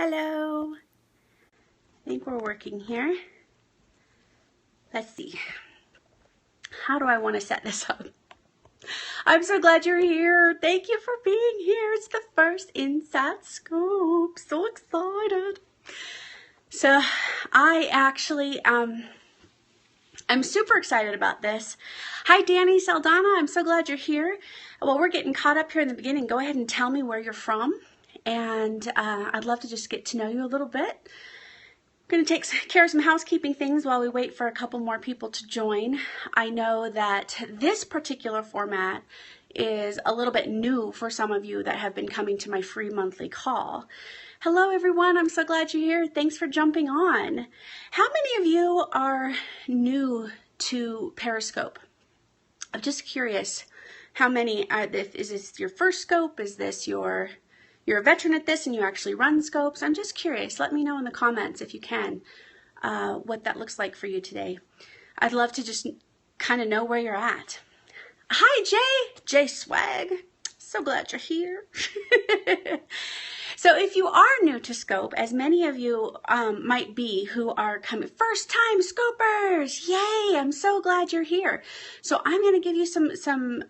Hello. I think we're working here. Let's see. How do I want to set this up? I'm so glad you're here. Thank you for being here. It's the first Inside Scoop. So excited. So I actually, I'm super excited about this. Hi, Danny Saldana. I'm so glad you're here. Well, we're getting caught up here in the beginning. Go ahead and tell me where you're from. And I'd love to just get to know you a little bit. I'm going to take care of some housekeeping things while we wait for a couple more people to join. I know that this particular format is a little bit new for some of you that have been coming to my free monthly call. Hello everyone, I'm so glad you're here. Thanks for jumping on. How many of you are new to Periscope? I'm just curious, how many are this? Is this your first scope? Is this you're a veteran at this and you actually run scopes? I'm just curious. Let me know in the comments if you can what that looks like for you today. I'd love to just kind of know where you're at. Hi, Jay Swag. So glad you're here. So if you are new to scope, as many of you might be who are coming first time scopers, yay, I'm so glad you're here. So I'm going to give you some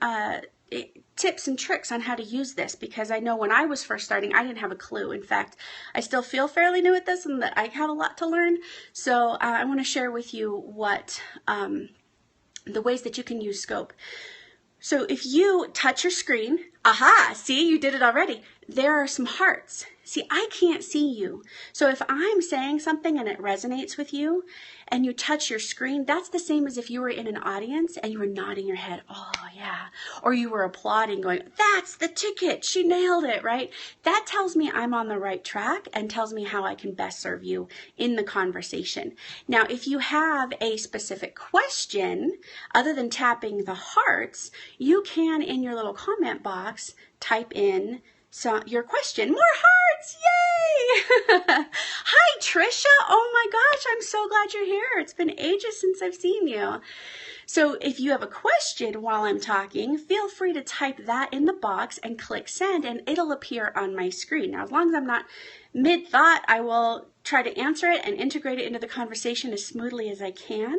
tips and tricks on how to use this, because I know when I was first starting, I didn't have a clue. In fact, I still feel fairly new at this and that I have a lot to learn. So I want to share with you what the ways that you can use scope. So if you touch your screen, aha, see, you did it already. There are some hearts. See, I can't see you. So if I'm saying something and it resonates with you and you touch your screen, that's the same as if you were in an audience and you were nodding your head, oh yeah, or you were applauding going, that's the ticket, she nailed it, right? That tells me I'm on the right track and tells me how I can best serve you in the conversation. Now, if you have a specific question, other than tapping the hearts, you can, in your little comment box, type in your question. More hearts, yay! Hi, Trisha. Oh my gosh, I'm so glad you're here. It's been ages since I've seen you. So if you have a question while I'm talking, feel free to type that in the box and click send, and it'll appear on my screen. Now, as long as I'm not mid-thought, I will try to answer it and integrate it into the conversation as smoothly as I can.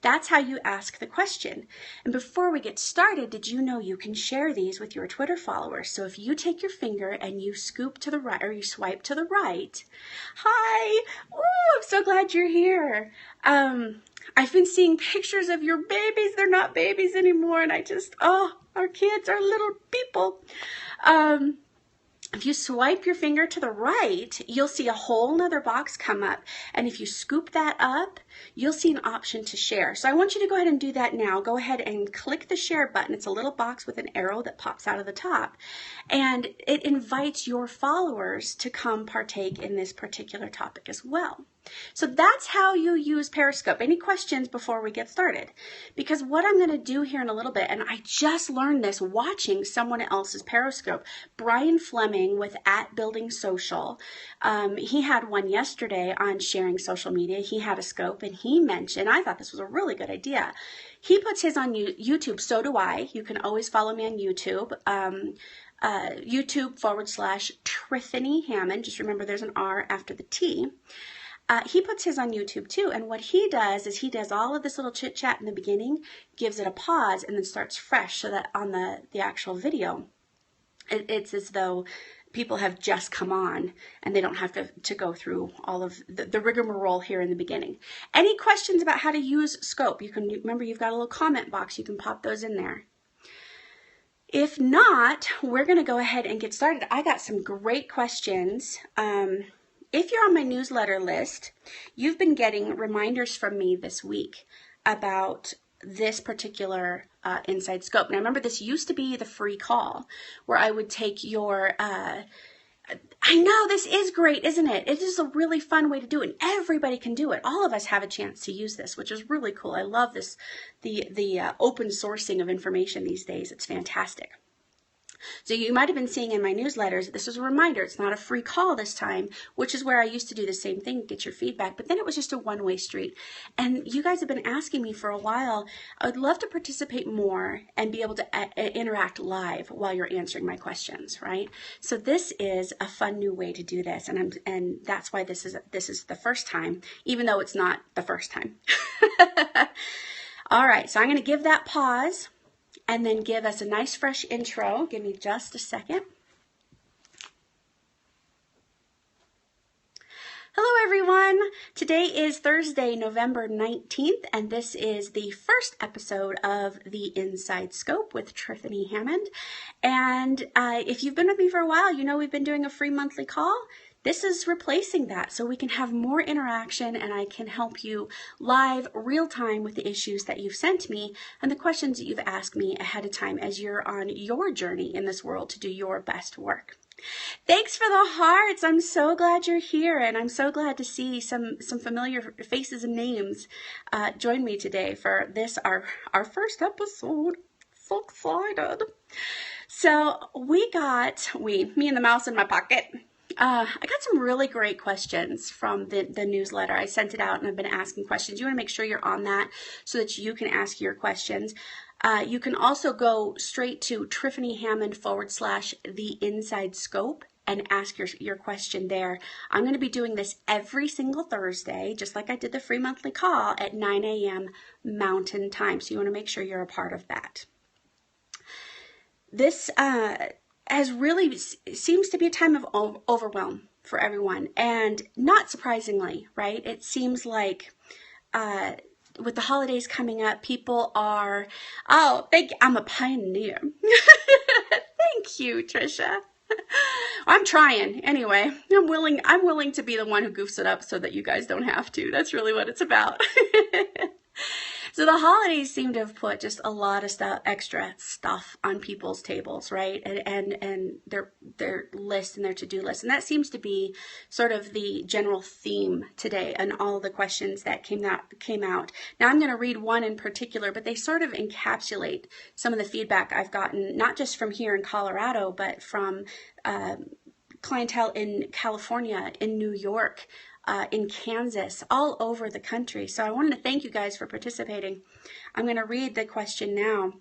That's how you ask the question. And before we get started, did you know you can share these with your Twitter followers? So if you take your finger and you scoop to the right, or you swipe to the right, hi, ooh, I'm so glad you're here. I've been seeing pictures of your babies. They're not babies anymore. And I just, oh, our kids are little people. If you swipe your finger to the right, you'll see a whole nother box come up. And if you scoop that up, you'll see an option to share. So I want you to go ahead and do that now. Go ahead and click the share button. It's a little box with an arrow that pops out of the top. And it invites your followers to come partake in this particular topic as well. So that's how you use Periscope. Any questions before we get started? Because what I'm going to do here in a little bit, and I just learned this watching someone else's Periscope, Brian Fleming with @BuildingSocial. He had one yesterday on sharing social media. He had a scope and he mentioned, I thought this was a really good idea. He puts his on YouTube. So do I. You can always follow me on YouTube. YouTube/Tiffany Hammond. Just remember there's an R after the T. He puts his on YouTube too, and what he does is he does all of this little chit chat in the beginning, gives it a pause, and then starts fresh, so that on the actual video, it's as though people have just come on and they don't have to go through all of the rigmarole here in the beginning. Any questions about how to use scope? You can remember you've got a little comment box, you can pop those in there. If not, we're going to go ahead and get started. I got some great questions. If you're on my newsletter list, you've been getting reminders from me this week about this particular Inside Scope. Now, remember, this used to be the free call where I would take your, I know this is great, isn't it? It is a really fun way to do it, and everybody can do it. All of us have a chance to use this, which is really cool. I love this, the open sourcing of information these days. It's fantastic. So you might have been seeing in my newsletters, this is a reminder, it's not a free call this time, which is where I used to do the same thing, get your feedback, but then it was just a one-way street. And you guys have been asking me for a while, I would love to participate more and be able to interact live while you're answering my questions, right? So this is a fun new way to do this, and that's why this is the first time, even though it's not the first time. All right, so I'm going to give that pause and then give us a nice fresh intro. Give me just a second. Hello everyone! Today is Thursday, November 19th, and this is the first episode of the Inside Scope with Tiffany Hammond. And if you've been with me for a while, you know we've been doing a free monthly call. This is replacing that so we can have more interaction and I can help you live real time with the issues that you've sent me and the questions that you've asked me ahead of time as you're on your journey in this world to do your best work. Thanks for the hearts. I'm so glad you're here and I'm so glad to see some familiar faces and names join me today for this, our first episode. So excited. So me and the mouse in my pocket. I got some really great questions from the newsletter. I sent it out and I've been asking questions. You want to make sure you're on that so that you can ask your questions. You can also go straight to tiffanyhammond.com/the inside scope and ask your question there. I'm going to be doing this every single Thursday, just like I did the free monthly call at 9 a.m. Mountain Time. So you want to make sure you're a part of that. This seems to be a time of overwhelm for everyone, and not surprisingly, right? It seems like with the holidays coming up, people are, I'm a pioneer. Thank you, Trisha. I'm trying. Anyway, I'm willing to be the one who goofs it up so that you guys don't have to. That's really what it's about. So the holidays seem to have put just a lot of extra stuff on people's tables, right? And their list and their to-do list. And that seems to be sort of the general theme today and all the questions that came out. Now I'm going to read one in particular, but they sort of encapsulate some of the feedback I've gotten, not just from here in Colorado, but from clientele in California, in New York, in Kansas, all over the country. So I wanted to thank you guys for participating. I'm going to read the question now,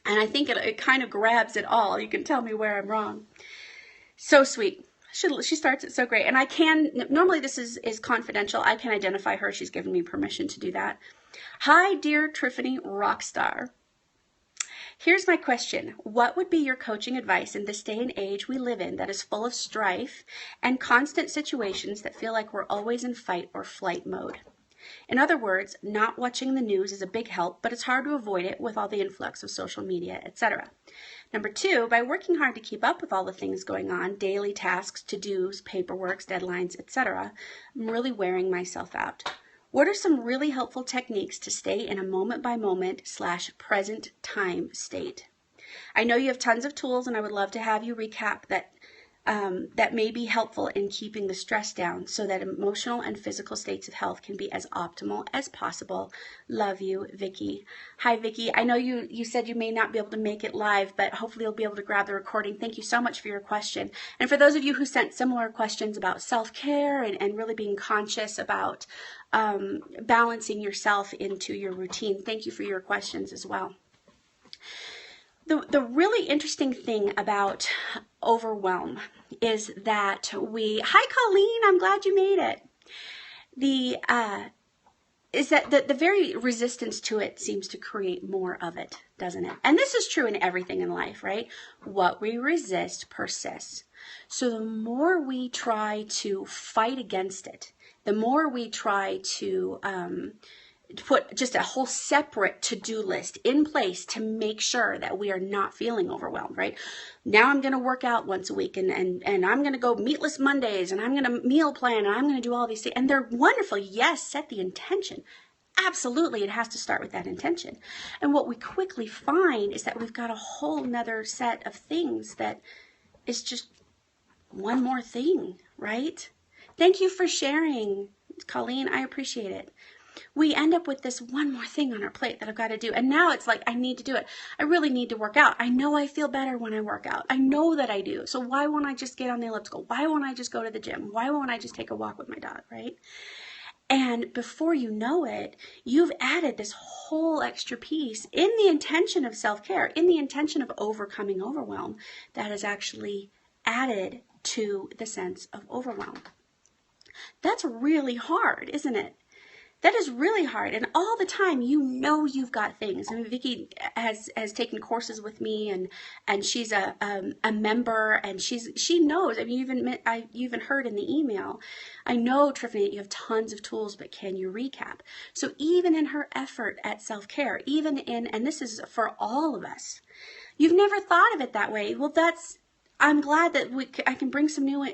and I think it kind of grabs it all. You can tell me where I'm wrong. So sweet. She starts it so great. And I can, normally this is confidential. I can identify her. She's given me permission to do that. Hi, dear Tiffany Rockstar. Here's my question. What would be your coaching advice in this day and age we live in that is full of strife and constant situations that feel like we're always in fight or flight mode? In other words, not watching the news is a big help, but it's hard to avoid it with all the influx of social media, etc. Number 2, by working hard to keep up with all the things going on, daily tasks, to-dos, paperwork, deadlines, etc., I'm really wearing myself out. What are some really helpful techniques to stay in a moment-by-moment / present time state? I know you have tons of tools, and I would love to have you recap that may be helpful in keeping the stress down so that emotional and physical states of health can be as optimal as possible. Love you, Vicky. Hi, Vicky. I know you said you may not be able to make it live, but hopefully you'll be able to grab the recording. Thank you so much for your question. And for those of you who sent similar questions about self-care and really being conscious about balancing yourself into your routine, thank you for your questions as well. The really interesting thing about overwhelm is that hi Colleen, I'm glad you made it. Is that the very resistance to it seems to create more of it, doesn't it? And this is true in everything in life, right? What we resist persists. So the more we try to fight against it, the more we try to put just a whole separate to-do list in place to make sure that we are not feeling overwhelmed, right? Now I'm going to work out once a week and I'm going to go meatless Mondays and I'm going to meal plan and I'm going to do all these things. And they're wonderful. Yes, set the intention. Absolutely, it has to start with that intention. And what we quickly find is that we've got a whole nother set of things that is just one more thing, right? Thank you for sharing, Colleen. I appreciate it. we end up with this one more thing on our plate that I've got to do. And now it's like, I need to do it. I really need to work out. I know I feel better when I work out. I know that I do. So why won't I just get on the elliptical? Why won't I just go to the gym? Why won't I just take a walk with my dog, right? And before you know it, you've added this whole extra piece in the intention of self-care, in the intention of overcoming overwhelm, that is actually added to the sense of overwhelm. That's really hard, isn't it? That is really hard. And all the time, you know you've got things. I mean, Vicki has taken courses with me, and she's a member, and she knows. I mean, you even heard in the email, I know, Tiffany, that you have tons of tools, but can you recap? So even in her effort at self-care, even in, and this is for all of us, you've never thought of it that way. Well, I'm glad that I can bring some new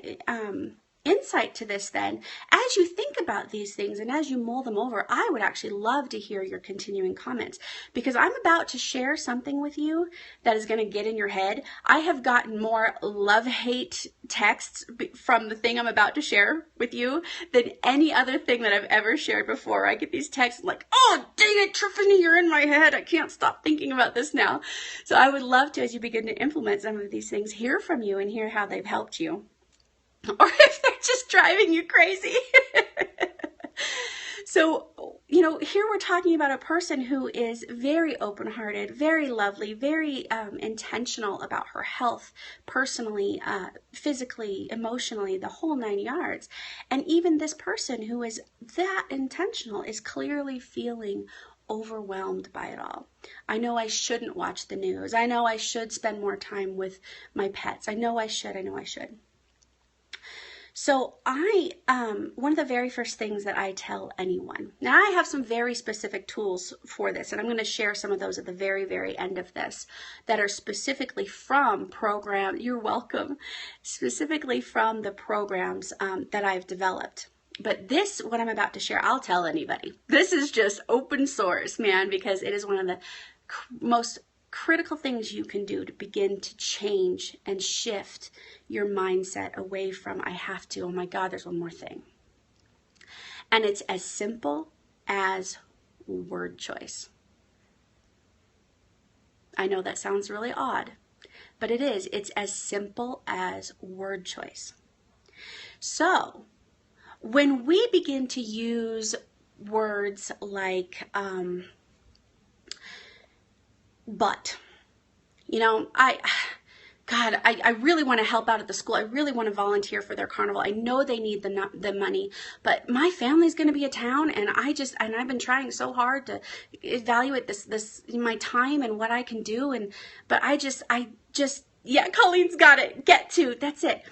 insight to this then. As you think about these things and as you mull them over, I would actually love to hear your continuing comments, because I'm about to share something with you that is going to get in your head. I have gotten more love-hate texts from the thing I'm about to share with you than any other thing that I've ever shared before. I get these texts like, oh, dang it, Tiffany, you're in my head. I can't stop thinking about this now. So I would love to, as you begin to implement some of these things, hear from you and hear how they've helped you. Or if they're just driving you crazy. So, here we're talking about a person who is very open-hearted, very lovely, very intentional about her health, personally, physically, emotionally, the whole 9 yards. And even this person who is that intentional is clearly feeling overwhelmed by it all. I know I shouldn't watch the news. I know I should spend more time with my pets. I know I should. So one of the very first things that I tell anyone, now I have some very specific tools for this, and I'm going to share some of those at the very, very end of this that are specifically from you're welcome, specifically from the programs that I've developed. But this, what I'm about to share, I'll tell anybody. This is just open source, man, because it is one of the most critical things you can do to begin to change and shift your mindset away from, I have to, oh my God, there's one more thing. And it's as simple as word choice. I know that sounds really odd, but it is. It's as simple as word choice. So when we begin to use words like, but, I really want to help out at the school. I really want to volunteer for their carnival. I know they need the money, but my family's going to be a town, and I've been trying so hard to evaluate this my time and what I can do, but yeah, Colleen's got it. Get to, that's it.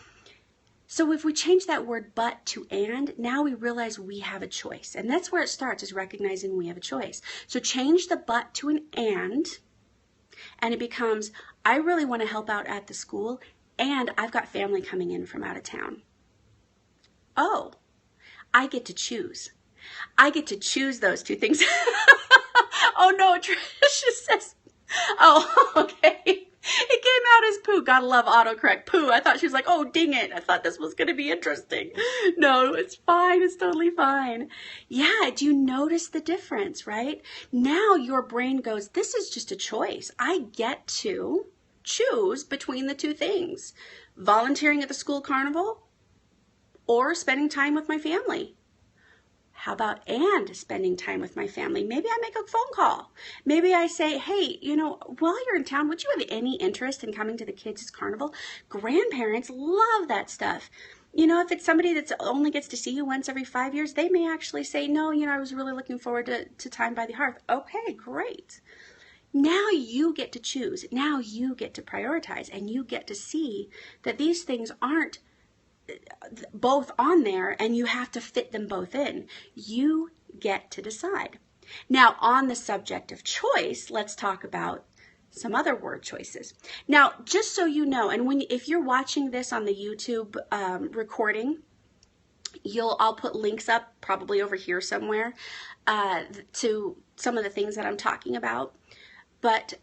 So if we change that word but to and, now we realize we have a choice. And that's where it starts, is recognizing we have a choice. So change the but to an and it becomes, I really want to help out at the school, and I've got family coming in from out of town. Oh, I get to choose. I get to choose those two things. Oh no, Tricia says, oh, okay. It came out as poo. Gotta love autocorrect. Poo. I thought she was like, oh, dang it. I thought this was going to be interesting. No, it's fine. It's totally fine. Yeah. Do you notice the difference, right? Now your brain goes, this is just a choice. I get to choose between the two things. Volunteering at the school carnival or spending time with my family. How about and spending time with my family? Maybe I make a phone call. Maybe I say, hey, while you're in town, would you have any interest in coming to the kids' carnival? Grandparents love that stuff. If it's somebody that only gets to see you once every 5 years, they may actually say, no, I was really looking forward to time by the hearth. Okay, great. Now you get to choose. Now you get to prioritize, and you get to see that these things aren't both on there and you have to fit them both in. You get to decide. Now, on the subject of choice, let's talk about some other word choices. Now, just so you know, and if you're watching this on the YouTube recording, I'll put links up probably over here somewhere to some of the things that I'm talking about. But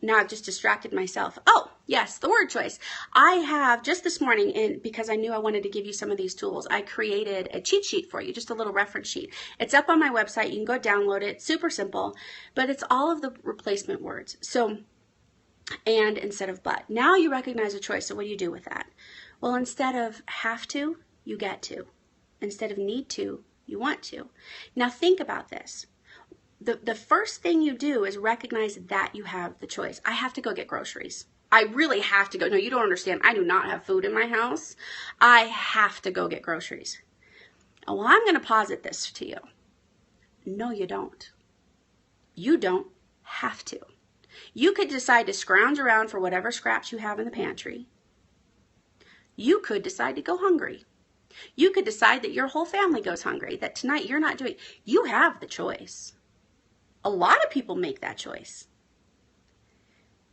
Now I've just distracted myself. Oh, yes, the word choice. I have just this morning, and because I knew I wanted to give you some of these tools, I created a cheat sheet for you, just a little reference sheet. It's up on my website. You can go download it. Super simple, but it's all of the replacement words. So, and instead of but. Now you recognize a choice. So what do you do with that? Well, instead of have to, you get to. Instead of need to, you want to. Now think about this. The first thing you do is recognize that you have the choice. I have to go get groceries. I really have to go. No, you don't understand. I do not have food in my house. I have to go get groceries. Oh, well, I'm going to posit this to you. No, you don't. You don't have to. You could decide to scrounge around for whatever scraps you have in the pantry. You could decide to go hungry. You could decide that your whole family goes hungry, that tonight you're not doing. You have the choice. A lot of people make that choice.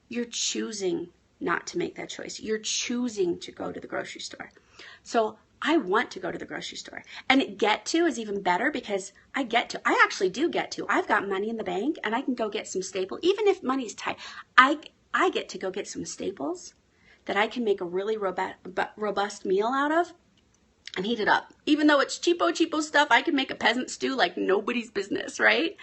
You're choosing not to make that choice. You're choosing to go to the grocery store. So I want to go to the grocery store. And get to is even better because I actually do get to. I've got money in the bank and I can go get some staples. Even if money's tight, I get to go get some staples that I can make a really robust meal out of and heat it up. Even though it's cheapo stuff, I can make a peasant stew like nobody's business, right?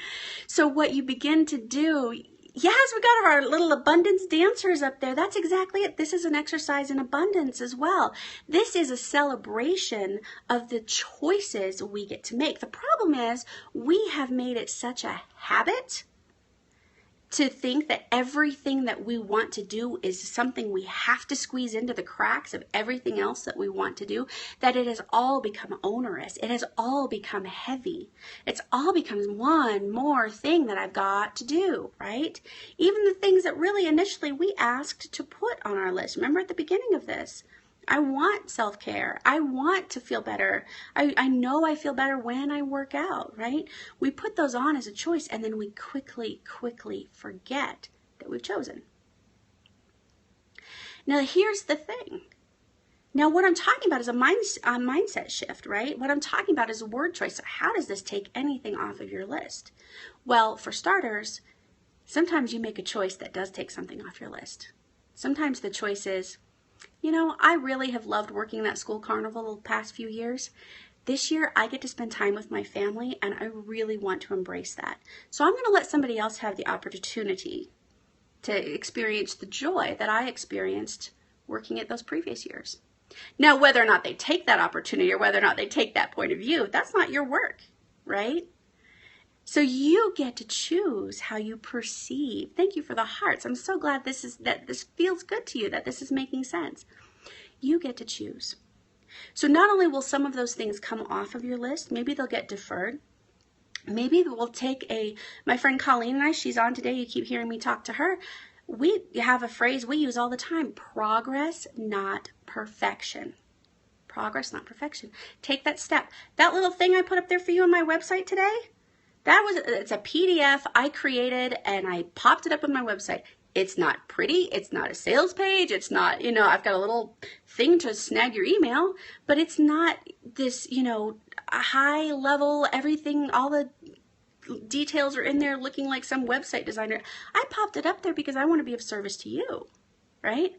So what you begin to do, yes, we got our little abundance dancers up there. That's exactly it. This is an exercise in abundance as well. This is a celebration of the choices we get to make. The problem is we have made it such a habit to think that everything that we want to do is something we have to squeeze into the cracks of everything else that we want to do, that it has all become onerous. It has all become heavy. It's all becomes one more thing that I've got to do, right? Even the things that really initially we asked to put on our list. Remember at the beginning of this, I want self-care. I want to feel better. I know I feel better when I work out, right? We put those on as a choice and then we quickly forget that we've chosen. Now, here's the thing. Now, what I'm talking about is a mindset shift, right? What I'm talking about is a word choice. So how does this take anything off of your list? Well, for starters, sometimes you make a choice that does take something off your list. Sometimes the choice is, you know, I really have loved working that school carnival the past few years. This year, I get to spend time with my family, and I really want to embrace that. So I'm going to let somebody else have the opportunity to experience the joy that I experienced working at those previous years. Now, whether or not they take that opportunity or whether or not they take that point of view, that's not your work, right? So you get to choose how you perceive. Thank you for the hearts. I'm so glad that this feels good to you, that this is making sense. You get to choose. So not only will some of those things come off of your list, maybe they'll get deferred. Maybe we'll take my friend Colleen and I, she's on today, you keep hearing me talk to her. We have a phrase we use all the time, progress, not perfection. Progress, not perfection. Take that step. That little thing I put up there for you on my website today, it's a PDF I created and I popped it up on my website. It's not pretty. It's not a sales page. It's not, I've got a little thing to snag your email, but it's not this, a high level, everything, all the details are in there looking like some website designer. I popped it up there because I want to be of service to you, right?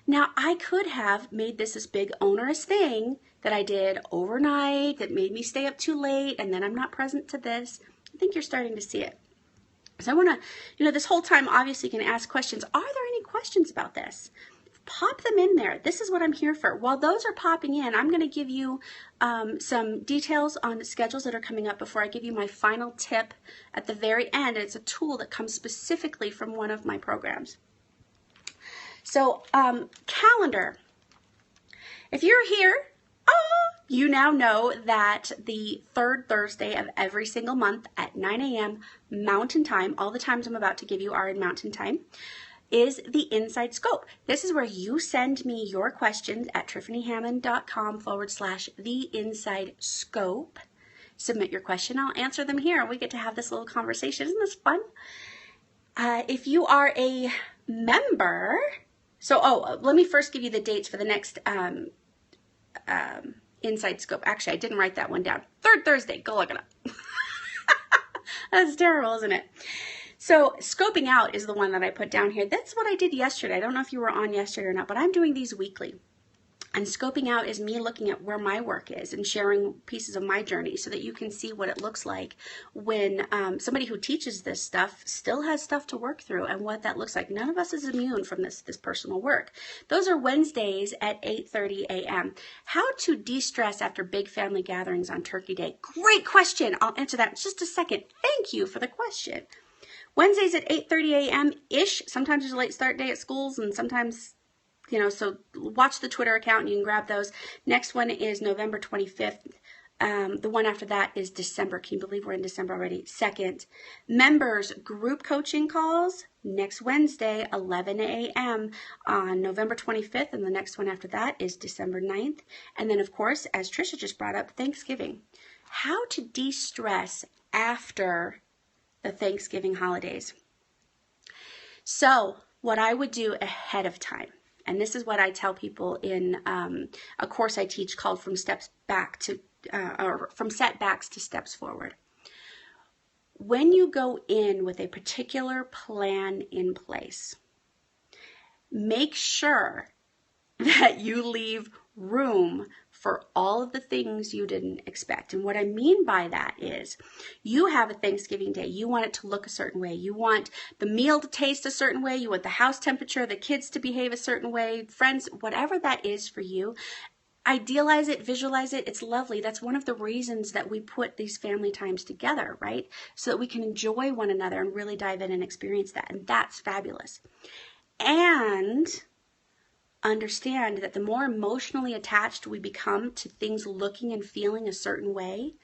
Now, I could have made this big onerous thing that I did overnight that made me stay up too late, and then I'm not present to this. I think you're starting to see it. So I want to, this whole time, obviously, you can ask questions. Are there any questions about this? Pop them in there. This is what I'm here for. While those are popping in, I'm going to give you some details on the schedules that are coming up before I give you my final tip at the very end. It's a tool that comes specifically from one of my programs. So, calendar. If you're here, you now know that the third Thursday of every single month at 9 a.m. Mountain Time, all the times I'm about to give you are in Mountain Time, is the Inside Scope. This is where you send me your questions at tiffanyhammond.com/the inside scope. Submit your question. I'll answer them here. We get to have this little conversation. Isn't this fun? If you are a member, let me first give you the dates for the next Inside Scope. Actually, I didn't write that one down. Third Thursday. Go look it up. That's terrible, isn't it? So scoping out is the one that I put down here. That's what I did yesterday. I don't know if you were on yesterday or not, but I'm doing these weekly. And scoping out is me looking at where my work is and sharing pieces of my journey so that you can see what it looks like when somebody who teaches this stuff still has stuff to work through and what that looks like. None of us is immune from this personal work. Those are Wednesdays at 8:30 a.m. How to de-stress after big family gatherings on Turkey Day. Great question. I'll answer that in just a second. Thank you for the question. Wednesdays at 8:30 a.m.-ish. Sometimes there's a late start day at schools and sometimes, so watch the Twitter account and you can grab those. Next one is November 25th. The one after that is December. Can you believe we're in December already? 2nd. Members group coaching calls next Wednesday, 11 a.m. on November 25th. And the next one after that is December 9th. And then, of course, as Trisha just brought up, Thanksgiving. How to de-stress after the Thanksgiving holidays. So what I would do ahead of time, and this is what I tell people in a course I teach called From Setbacks to Steps Forward. When you go in with a particular plan in place, make sure that you leave room for all of the things you didn't expect. And what I mean by that is you have a Thanksgiving day. You want it to look a certain way. You want the meal to taste a certain way. You want the house temperature, the kids to behave a certain way, friends, whatever that is for you. Idealize it, visualize it. It's lovely. That's one of the reasons that we put these family times together, right? So that we can enjoy one another and really dive in and experience that. And that's fabulous. And understand that the more emotionally attached we become to things looking and feeling a certain way,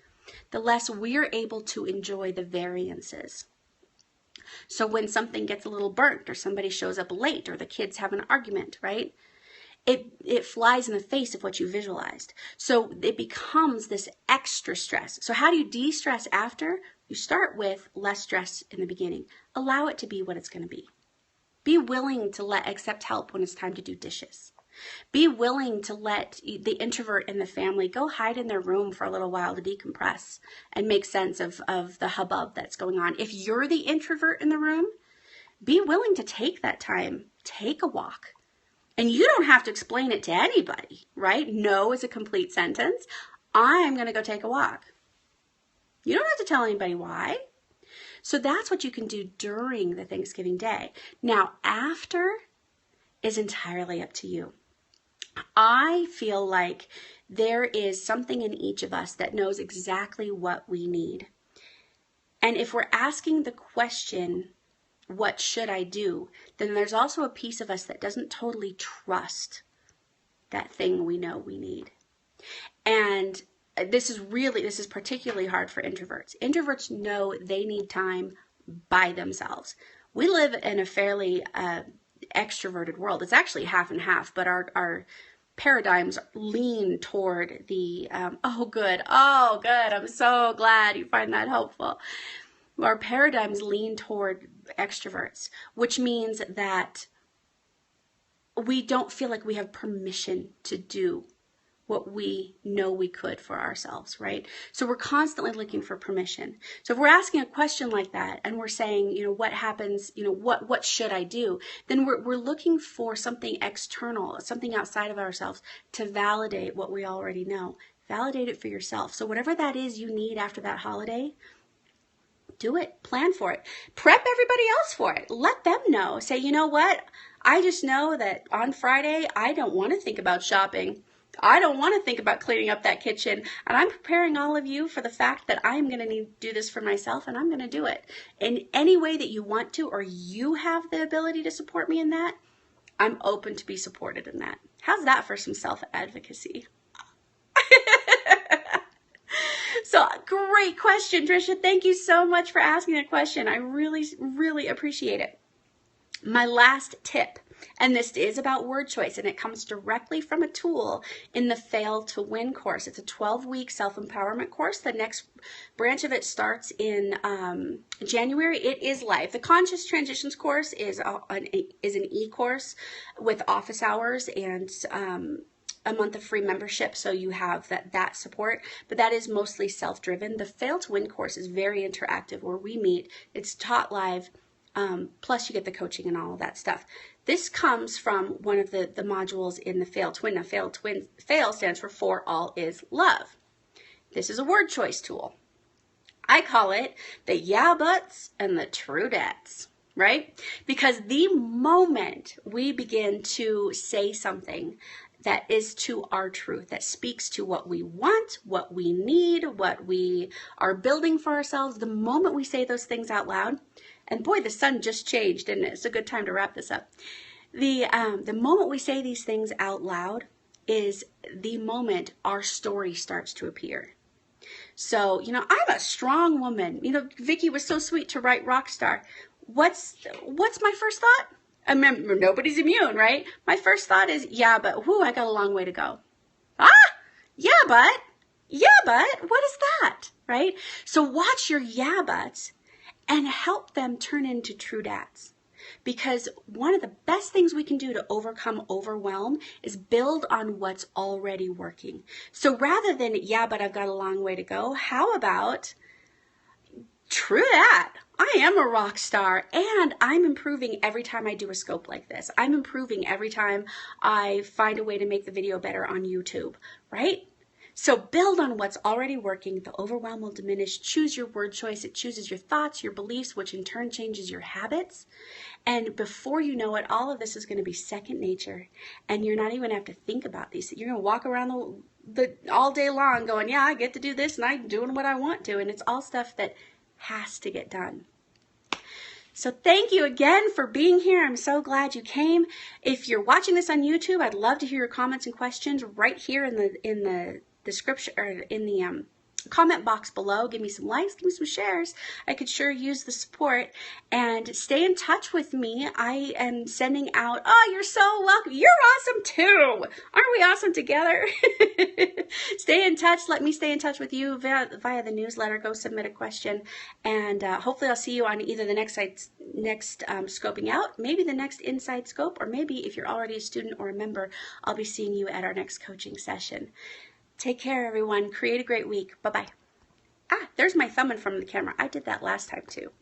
the less we're able to enjoy the variances. So when something gets a little burnt or somebody shows up late or the kids have an argument, right? It flies in the face of what you visualized. So it becomes this extra stress. So how do you de-stress after? You start with less stress in the beginning. Allow it to be what it's going to be. Be willing to accept help when it's time to do dishes. Be willing to let the introvert in the family go hide in their room for a little while to decompress and make sense of the hubbub that's going on. If you're the introvert in the room, be willing to take that time. Take a walk. And you don't have to explain it to anybody, right? No is a complete sentence. I'm going to go take a walk. You don't have to tell anybody why. So that's what you can do during the Thanksgiving day. Now, after is entirely up to you. I feel like there is something in each of us that knows exactly what we need. And if we're asking the question, what should I do? Then there's also a piece of us that doesn't totally trust that thing we know we need. And this is particularly hard for introverts. Introverts know they need time by themselves. We live in a fairly extroverted world. It's actually half and half, but our paradigms lean toward the, oh good, I'm so glad you find that helpful. Our paradigms lean toward extroverts, which means that we don't feel like we have permission to do what we know we could for ourselves, right? So we're constantly looking for permission. So if we're asking a question like that and we're saying, what happens, what should I do? Then we're looking for something external, something outside of ourselves to validate what we already know. Validate it for yourself. So whatever that is you need after that holiday, do it. Plan for it. Prep everybody else for it. Let them know. Say, you know what? I just know that on Friday, I don't want to think about shopping. I don't want to think about cleaning up that kitchen. And I'm preparing all of you for the fact that I am going to need to do this for myself, and I'm going to do it. In any way that you want to, or you have the ability to support me in that, I'm open to be supported in that. How's that for some self-advocacy? So great question, Trisha. Thank you so much for asking that question. I really, really appreciate it. My last tip, and this is about word choice, and it comes directly from a tool in the F.A.I.L to Win course. It's a 12-week self-empowerment course. The next branch of it starts in January. It is live. The Conscious Transitions course is an e-course with office hours and a month of free membership, so you have that support, but that is mostly self-driven. The F.A.I.L to Win course is very interactive, where we meet. It's taught live plus you get the coaching and all of that stuff. This comes from one of the modules in the F.A.I.L twin. Now, F.A.I.L stands for all is love. This is a word choice tool. I call it the yeah buts and the true debts, right? Because the moment we begin to say something that is to our truth, that speaks to what we want, what we need, what we are building for ourselves, the moment we say those things out loud, and boy, the sun just changed, and it's a good time to wrap this up. The moment we say these things out loud is the moment our story starts to appear. So, I'm a strong woman. Vicki was so sweet to write Rockstar. What's my first thought? I remember, nobody's immune, right? My first thought is, yeah, but I got a long way to go. Yeah, but, what is that, right? So watch your yeah, buts and help them turn into true dats. Because one of the best things we can do to overcome overwhelm is build on what's already working. So rather than, yeah, but I've got a long way to go, how about, true that, I am a rock star and I'm improving every time I do a scope like this. I'm improving every time I find a way to make the video better on YouTube, right? So build on what's already working. The overwhelm will diminish. Choose your word choice. It chooses your thoughts, your beliefs, which in turn changes your habits. And before you know it, all of this is going to be second nature. And you're not even going to have to think about these. You're going to walk around the all day long going, yeah, I get to do this and I'm doing what I want to. And it's all stuff that has to get done. So thank you again for being here. I'm so glad you came. If you're watching this on YouTube, I'd love to hear your comments and questions right here in the description or in the comment box below. Give me some likes, give me some shares. I could sure use the support, and stay in touch with me. I am sending out, oh, you're so welcome. You're awesome too. Aren't we awesome together? Stay in touch. Let me stay in touch with you via the newsletter. Go submit a question, and hopefully I'll see you on either the next scoping out, maybe the next inside scope, or maybe if you're already a student or a member, I'll be seeing you at our next coaching session. Take care, everyone. Create a great week. Bye-bye. There's my thumb in front of the camera. I did that last time, too.